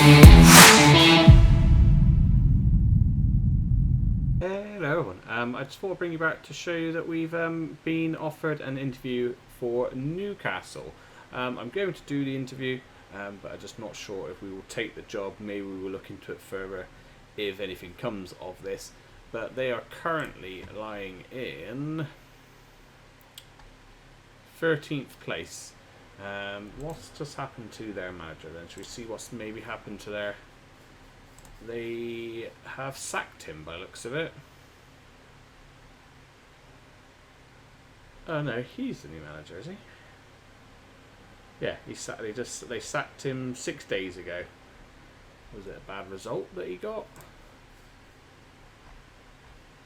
Hello everyone, I just thought I'd bring you back to show you that we've been offered an interview for Newcastle. I'm going to do the interview, but I'm just not sure if we will take the job. Maybe we will look into it further if anything comes of this. But they are currently lying in 13th place. What's just happened to their manager then? Should we see what's maybe happened to their... They have sacked him by the looks of it. Oh no, he's the new manager, is he? Yeah, they sacked him 6 days ago. Was it a bad result that he got?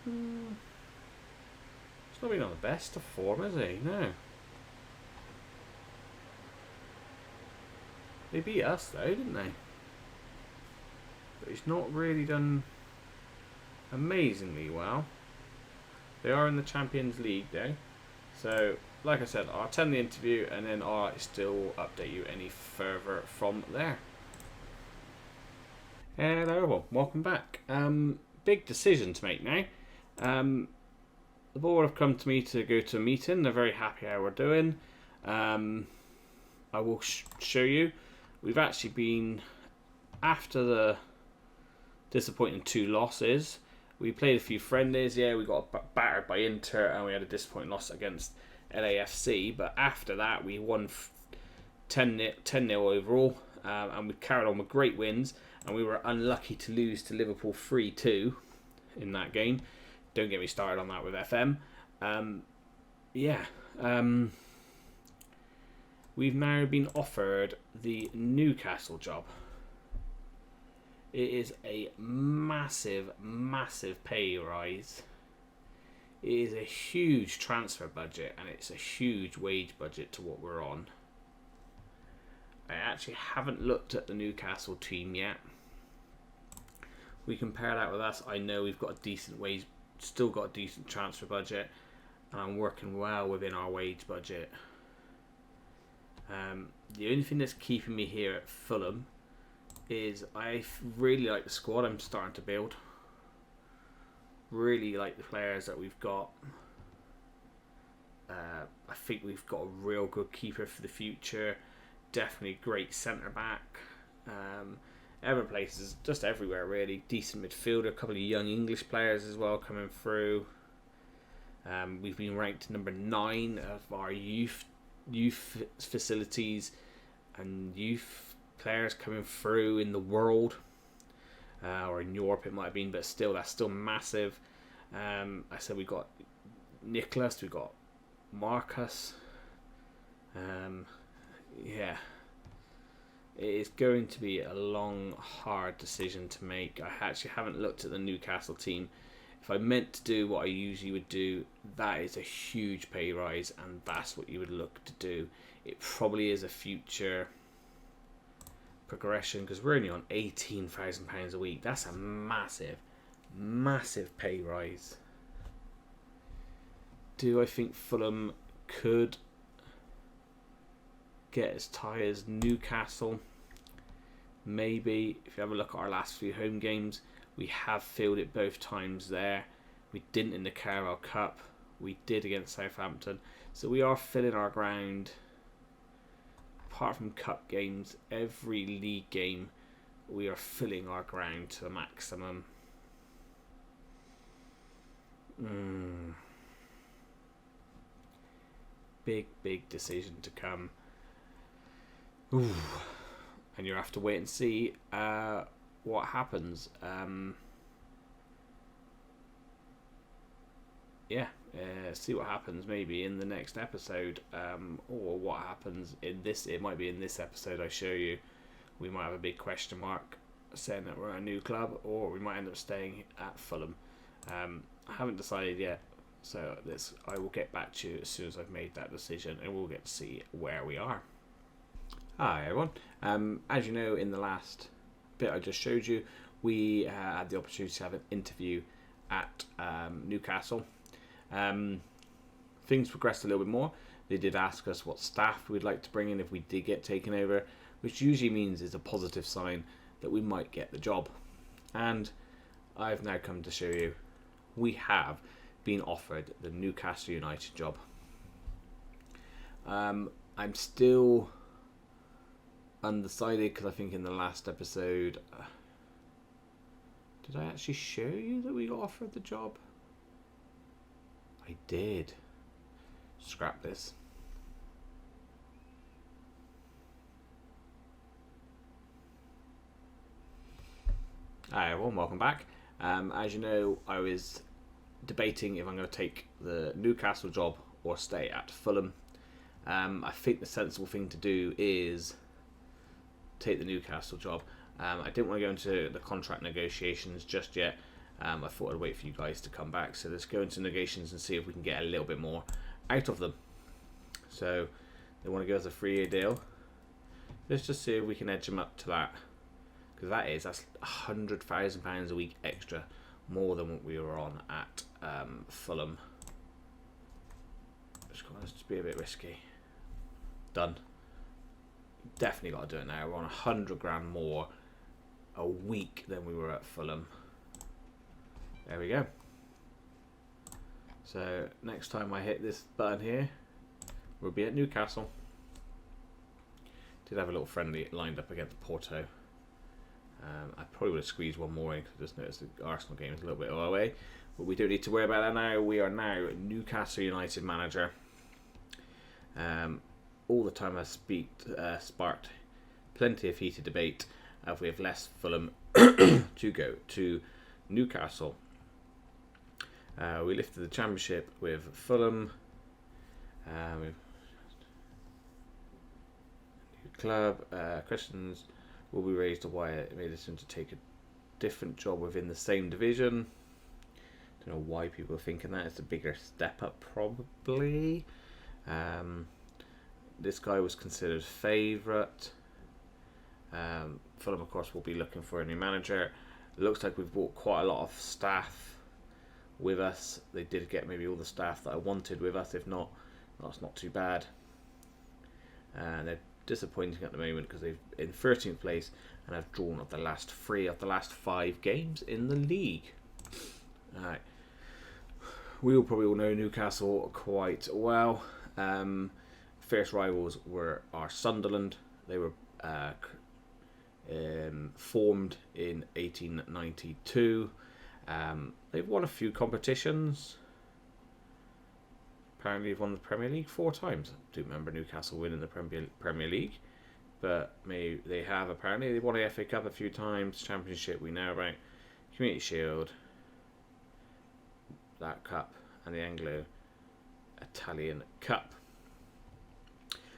He's not been on the best of form, is he? No. They beat us though, didn't they? But he's not really done amazingly well. They are in the Champions League though. So, like I said, I'll attend the interview and then I'll still update you any further from there. Hello everyone, welcome back. Big decision to make now. The board have come to me to go to a meeting. They're very happy how we're doing. I will show you. We've actually been, after the disappointing 2 losses, we played a few friendlies. Yeah, we got battered by Inter and we had a disappointing loss against LAFC. But after that, we won 10-0 overall, and we carried on with great wins. And we were unlucky to lose to Liverpool 3-2 in that game. Don't get me started on that with FM. We've now been offered the Newcastle job. It is a massive, massive pay rise. It is a huge transfer budget and it's a huge wage budget to what we're on. I actually haven't looked at the Newcastle team yet. We compare that with us. I know we've got a decent wage, still got a decent transfer budget, and I'm working well within our wage budget. The only thing that's keeping me here at Fulham is I really like the squad I'm starting to build. Really like the players that we've got. I think we've got a real good keeper for the future. Definitely great centre back. Other places, just everywhere really. Decent midfielder, a couple of young English players as well coming through. We've been ranked number 9 of our youth facilities and youth players coming through in the world, or in Europe it might have been, but still that's still massive. I said we got Nicholas, we got Marcus. Yeah, it is going to be a long, hard decision to make. I actually haven't looked at the Newcastle team. If I meant to do what I usually would do, that is a huge pay rise, and that's what you would look to do. It probably is a future progression because we're only on £18,000 a week. That's a massive, massive pay rise. Do I think Fulham could get as high as Newcastle? Maybe. If you have a look at our last few home games, we have filled it both times there. We didn't in the Carabao Cup. We did against Southampton. So we are filling our ground. Apart from cup games, every league game, we are filling our ground to the maximum. Big, big decision to come. Ooh. And you'll have to wait and see what happens. See what happens maybe in the next episode, or what happens in this. It might be in this episode I show you. We might have a big question mark saying that we're a new club, or we might end up staying at Fulham. I haven't decided yet, so I will get back to you as soon as I've made that decision, and we'll get to see where we are. Hi everyone. As you know, in the last bit I just showed you, we had the opportunity to have an interview at Newcastle. Things progressed a little bit more. They did ask us what staff we'd like to bring in if we did get taken over, which usually means is a positive sign that we might get the job. And I've now come to show you we have been offered the Newcastle United job. I'm still undecided because I think in the last episode, did I actually show you that we got offered the job? I did. Scrap this. Hi everyone, welcome back. As you know, I was debating if I'm going to take the Newcastle job or stay at Fulham. I think the sensible thing to do is take the Newcastle job. I didn't want to go into the contract negotiations just yet. I thought I'd wait for you guys to come back. So let's go into negotiations and see if we can get a little bit more out of them. So they want to go as a 3-year deal. Let's just see if we can edge them up to that. Because that's £100,000 a week extra, more than what we were on at Fulham. Just going to be a bit risky. Done. Definitely got to do it now. We're on 100 grand more a week than we were at Fulham. There we go. So next time I hit this button here, we'll be at Newcastle. Did have a little friendly lined up against Porto. I probably would have squeezed one more in because I just noticed the Arsenal game is a little bit away. But we don't need to worry about that now. We are now Newcastle United manager. All the time I sparked plenty of heated debate if we have less Fulham to go to Newcastle. We lifted the championship with Fulham. New club. Questions will be raised of why it made us to take a different job within the same division. Don't know why people are thinking that. It's a bigger step up, probably. This guy was considered favourite. Fulham, of course, will be looking for a new manager. It looks like we've brought quite a lot of staff with us. They did get maybe all the staff that I wanted with us. If not, that's not too bad. They're disappointing at the moment because they've in 13th place and have drawn of the last 3 of the last 5 games in the league. Alright. We will probably all know Newcastle quite well. First rivals are Sunderland. They were formed in 1892. They've won a few competitions. Apparently they've won the Premier League 4 times. I do remember Newcastle winning the Premier League. But maybe they have apparently. They won the FA Cup a few times. Championship we know about. Community Shield. That cup. And the Anglo-Italian Cup.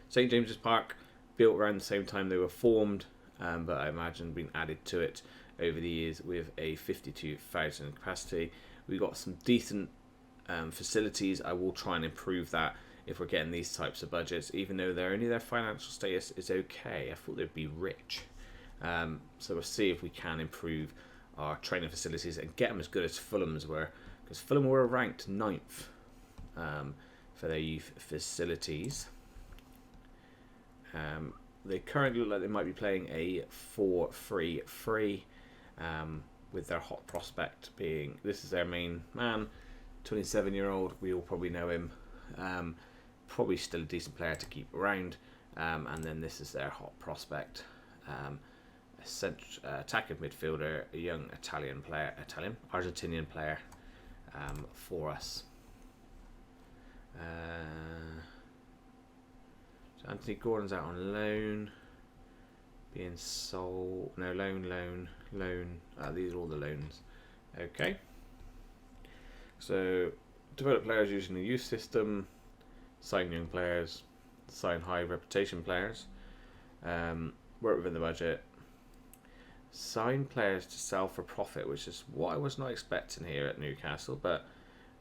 St James's Park, built around the same time they were formed, but I imagine been added to it over the years with a 52,000 capacity. We've got some decent facilities. I will try and improve that if we're getting these types of budgets, even though their financial status is okay. I thought they'd be rich. So we'll see if we can improve our training facilities and get them as good as Fulham's were, because Fulham were ranked 9th for their youth facilities. They currently look like they might be playing a 4-3-3 with their hot prospect being, this is their main man, 27-year-old. We all probably know him. Probably still a decent player to keep around. And then this is their hot prospect. Attacking midfielder, a young Argentinian player for us. So Anthony Gordon's out on loan. Being sold. No, loan. These are all the loans. Okay. So, develop players using the youth system. Sign young players. Sign high reputation players. Work within the budget. Sign players to sell for profit, which is what I was not expecting here at Newcastle, but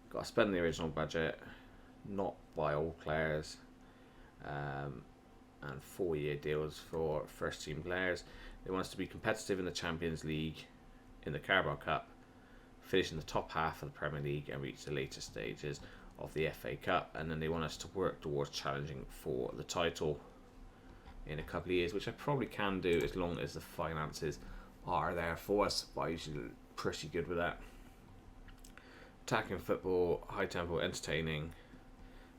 got to spend the original budget. Not buy old players. And 4-year deals for first team players. They want us to be competitive in the Champions League, in the Carabao Cup, finish in the top half of the Premier League and reach the later stages of the FA Cup, and then they want us to work towards challenging for the title in a couple of years, which I probably can do as long as the finances are there for us, but I'm usually pretty good with that. Attacking football, high tempo, entertaining,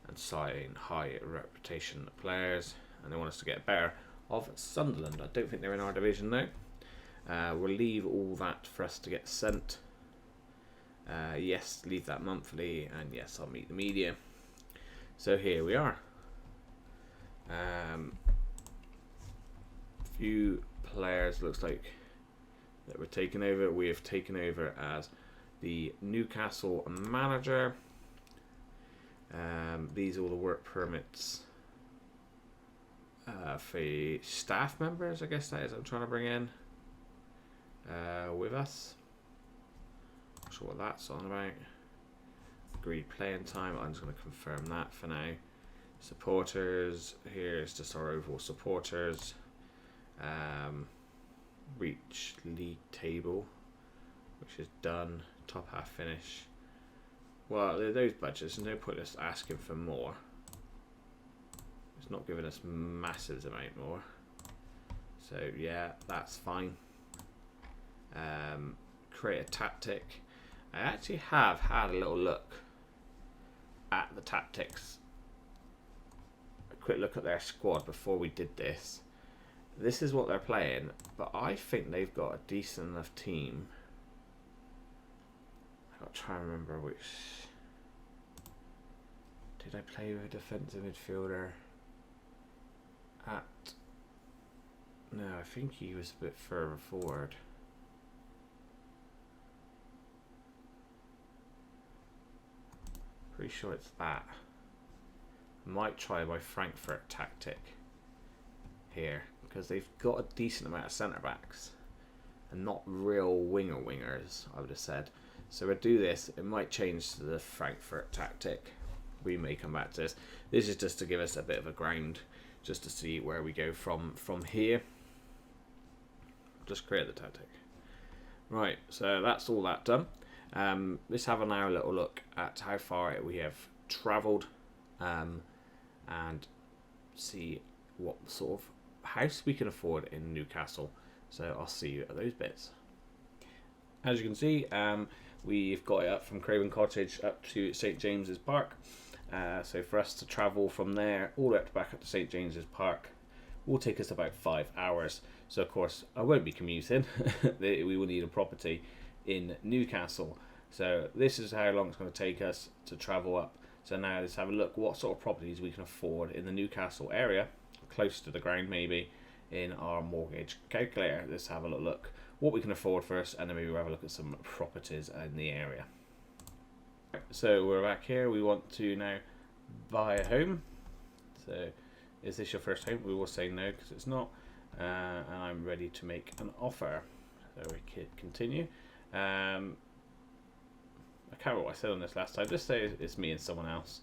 and signing high reputation players. And they want us to get better of Sunderland. I don't think they're in our division though. We'll leave all that for us to get sent. Yes, leave that monthly, and yes, I'll meet the media. So here we are. Few players looks like that we're taking over. We have taken over as the Newcastle manager. These are all the work permits for staff members, I guess that is. I'm trying to bring in with us. Not sure what that's on about. Agreed playing time. I'm just going to confirm that for now. Supporters. Here's just our overall supporters. Reach league table, which is done. Top half finish. Well, those budgets. There's no point us asking for more. It's not giving us massive amount more. So yeah, that's fine. Create a tactic. I actually have had a little look at the tactics. A quick look at their squad before we did this. This is what they're playing, but I think they've got a decent enough team. I've got to try and remember which. Did I play with a defensive midfielder? No, I think he was a bit further forward. Pretty sure it's that. Might try my Frankfurt tactic here, because they've got a decent amount of centre backs and not real wingers, I would have said. So we'll do this. It might change to the Frankfurt tactic. We may come back to this. This is just to give us a bit of a ground, just to see where we go from here. Just create the tactic. Right, so that's all that done. Let's have now a little look at how far we have travelled, and see what sort of house we can afford in Newcastle. So I'll see you at those bits. As you can see, we've got it up from Craven Cottage up to St James's Park. So for us to travel from there all the way back up to St James's Park will take us about 5 hours. So of course I won't be commuting. We will need a property in Newcastle. So this is how long it's going to take us to travel up. So now let's have a look what sort of properties we can afford in the Newcastle area, close to the ground maybe, in our mortgage calculator. Let's have a little look what we can afford first, and then maybe we'll have a look at some properties in the area. So we're back here. We want to now buy a home. So is this your first home? We will say no because it's not. And I'm ready to make an offer. So we can continue. I can't remember what I said on this last time. Just say it's me and someone else,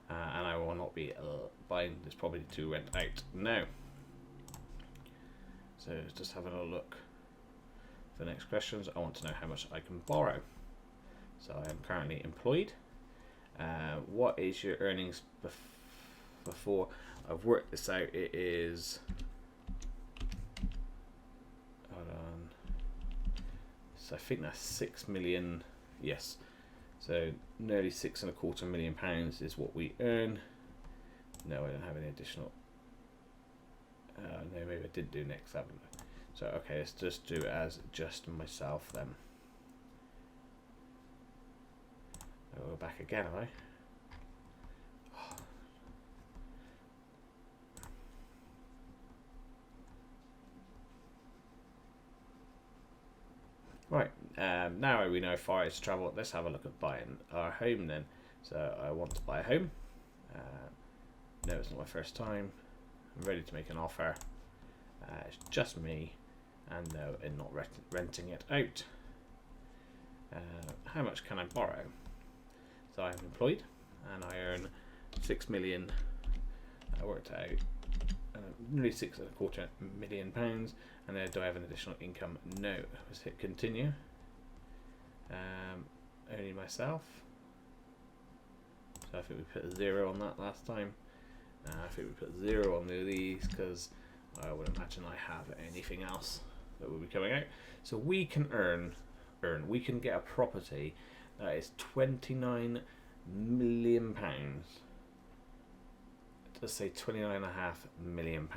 and I will not be buying this property to rent out now. So just having a look for the next questions. I want to know how much I can borrow. So I am currently employed. What is your earnings before? I've worked this out. It is. Hold on. So I think that's 6 million. Yes. So nearly £6.25 million is what we earn. No, I don't have any additional. No, maybe I did do next. Haven't I? So okay, let's just do it as just myself then. Oh, we're back again, am I? Right, now we know how far it's travelled. Let's have a look at buying our home then. So I want to buy a home. No, it's not my first time. I'm ready to make an offer. It's just me, and no, I'm not renting it out. How much can I borrow? So I'm employed, and I earn 6 million. I worked out nearly £6.25 million. And then do I have an additional income? No. Let's hit continue. Only myself. So I think we put 0 on that last time. I think we put 0 on these because I would imagine I have anything else that will be coming out. So we can we can get a property that is £29 million. Let's say £29.5 million.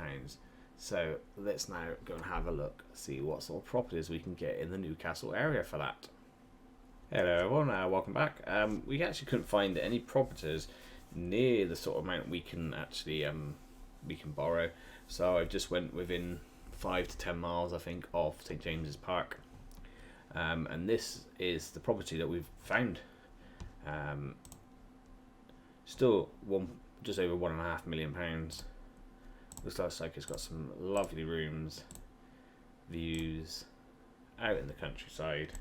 So let's now go and have a look, see what sort of properties we can get in the Newcastle area for that. Hello everyone, welcome back. We actually couldn't find any properties near the sort of amount we can actually we can borrow. So I just went within 5 to 10 miles, I think, of St James's Park. And this is the property that we've found. Still just over £1.5 million. Looks like it's got some lovely rooms, views out in the countryside.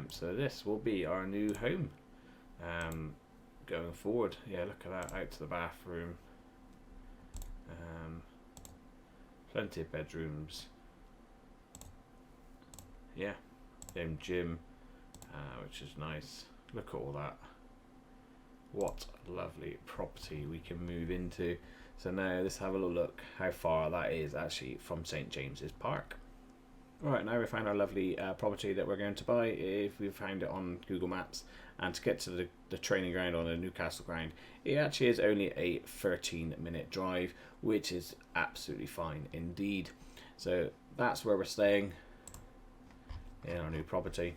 So this will be our new home going forward. Yeah, look at that, out to the bathroom. Plenty of bedrooms. Yeah, gym, which is nice. Look at all that. What a lovely property we can move into. So now let's have a little look how far that is actually from St James's Park. Alright, now we found our lovely property that we're going to buy. If we found it on Google Maps, and to get to the training ground on the Newcastle ground, it actually is only a 13-minute drive, which is absolutely fine indeed. So that's where we're staying in our new property.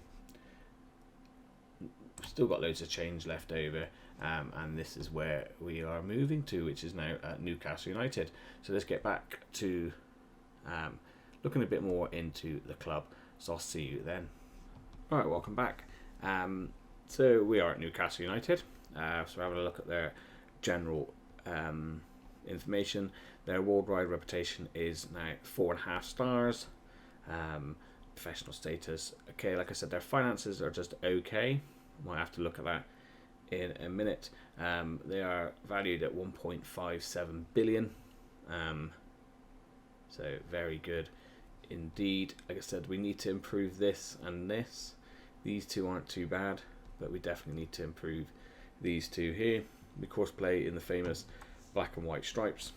Still got loads of change left over, and this is where we are moving to, which is now at Newcastle United. So let's get back to looking a bit more into the club. So I'll see you then. Alright, welcome back. So we are at Newcastle United. So we're having a look at their general information. Their worldwide reputation is now 4.5 stars. Professional status, okay, like I said, their finances are just okay. Might have to look at that in a minute. They are valued at 1.57 billion. So very good indeed. Like I said, we need to improve this and this. These two aren't too bad, but we definitely need to improve these two here. We of course play in the famous black and white stripes.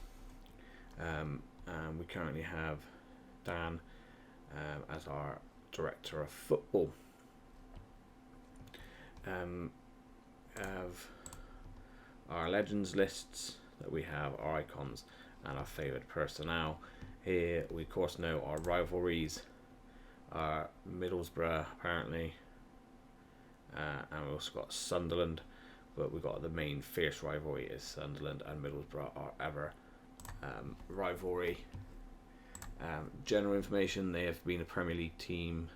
And we currently have Dan as our director of football. Have our legends lists that we have, our icons and our favourite personnel. Here we of course know our rivalries, our Middlesbrough apparently, and we also got Sunderland, but we've got the main fierce rivalry is Sunderland and Middlesbrough, our ever rivalry. General information, they have been a Premier League team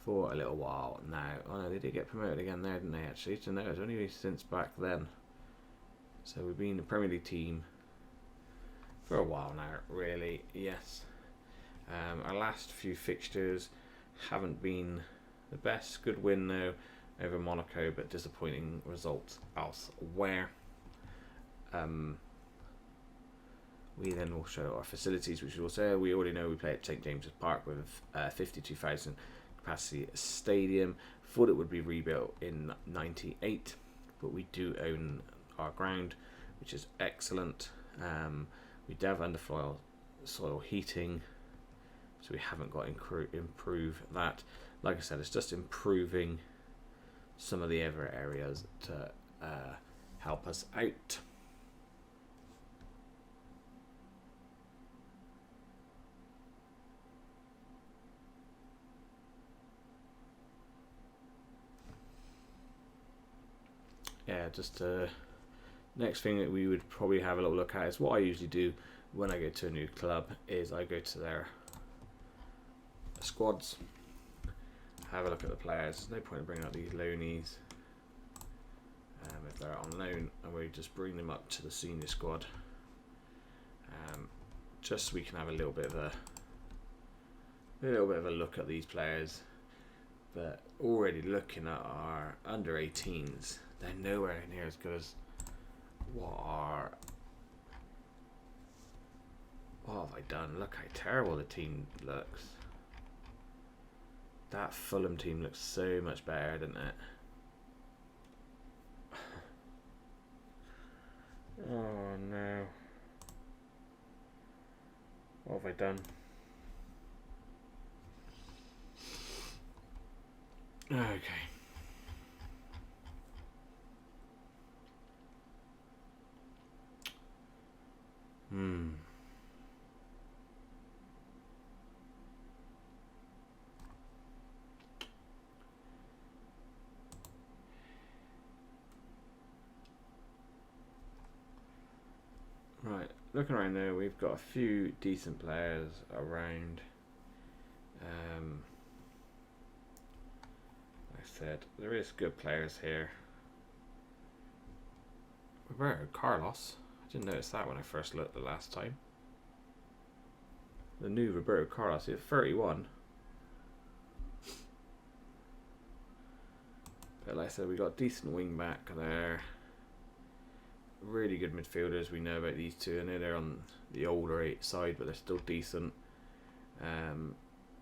for a little while now. Oh no, they did get promoted again there, didn't they actually? So no, it's only since back then. So we've been a Premier League team for a while now, really, yes. Our last few fixtures haven't been the best. Good win though over Monaco, but disappointing results elsewhere. We then will show our facilities, which we will say we already know we play at St James's Park with 52,000 capacity stadium. Thought it would be rebuilt in '98, but we do own our ground, which is excellent. We do have underfloor soil heating, so we haven't got improve that. Like I said, it's just improving some of the other areas to help us out. Yeah, just next thing that we would probably have a little look at is what I usually do when I go to a new club is I go to their squads, have a look at the players. There's no point in bringing out these loanies if they're on loan, and we just bring them up to the senior squad, just so we can have a little bit of a look at these players. But already looking at our under 18s, they're nowhere near as good as what have I done? Look how terrible the team looks. That Fulham team looks so much better, doesn't it? Oh no. What have I done? Okay. Right, looking around there, we've got a few decent players around. Like I said, there is good players here. Roberto Carlos. I didn't notice that when I first looked the last time. The new Roberto Carlos is 31. But like I said, we got decent wing back there. Really good midfielders. We know about these two. I know they're on the older side, but they're still decent.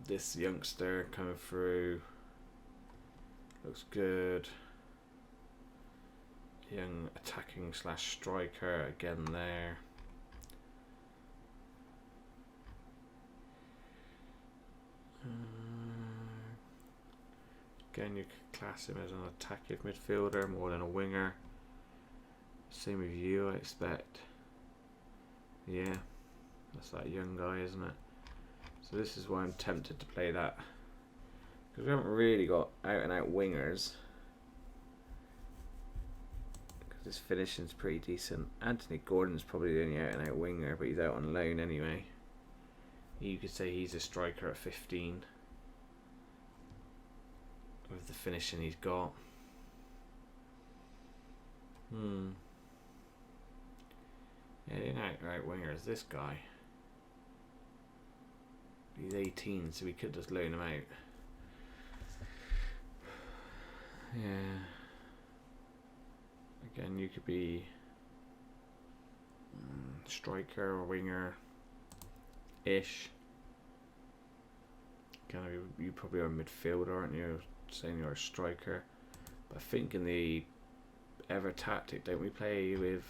This youngster coming through looks good. Young attacking / striker again there. Again, you could class him as an attacking midfielder more than a winger. Same with you, I expect. Yeah, that's that young guy, isn't it? So this is why I'm tempted to play that, because we haven't really got out and out wingers. Because his finishing's pretty decent. Anthony Gordon's probably the only out and out winger, but he's out on loan anyway. You could say he's a striker at 15 with the finishing he's got. Yeah, the outright winger is this guy. He's 18, so we could just loan him out. Yeah. Again, you could be striker or winger-ish. You probably are a midfielder, aren't you? Saying you're a striker. But I think in the ever tactic, don't we play with...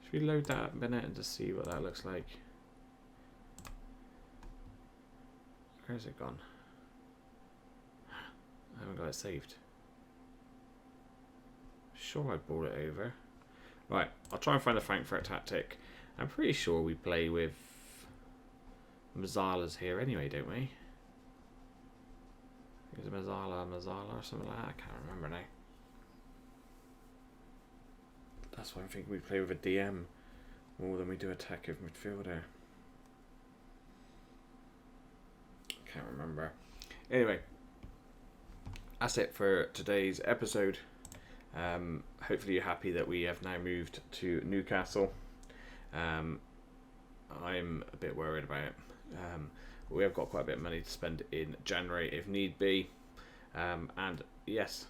Should we load that up a minute and just see what that looks like? Where's it gone? I haven't got it saved. Sure I brought it over. Right, I'll try and find the Frankfurt tactic. I'm pretty sure we play with Mazzala's here anyway, don't we? Is it Mazzala or something like that? I can't remember now. That's why I think we play with a DM more than we do attacking midfielder. Can't remember. Anyway, that's it for today's episode. Hopefully you're happy that we have now moved to Newcastle. I'm a bit worried about it. We have got quite a bit of money to spend in January if need be. And yes,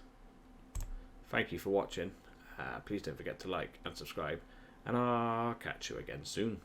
thank you for watching. Please don't forget to like and subscribe, and I'll catch you again soon.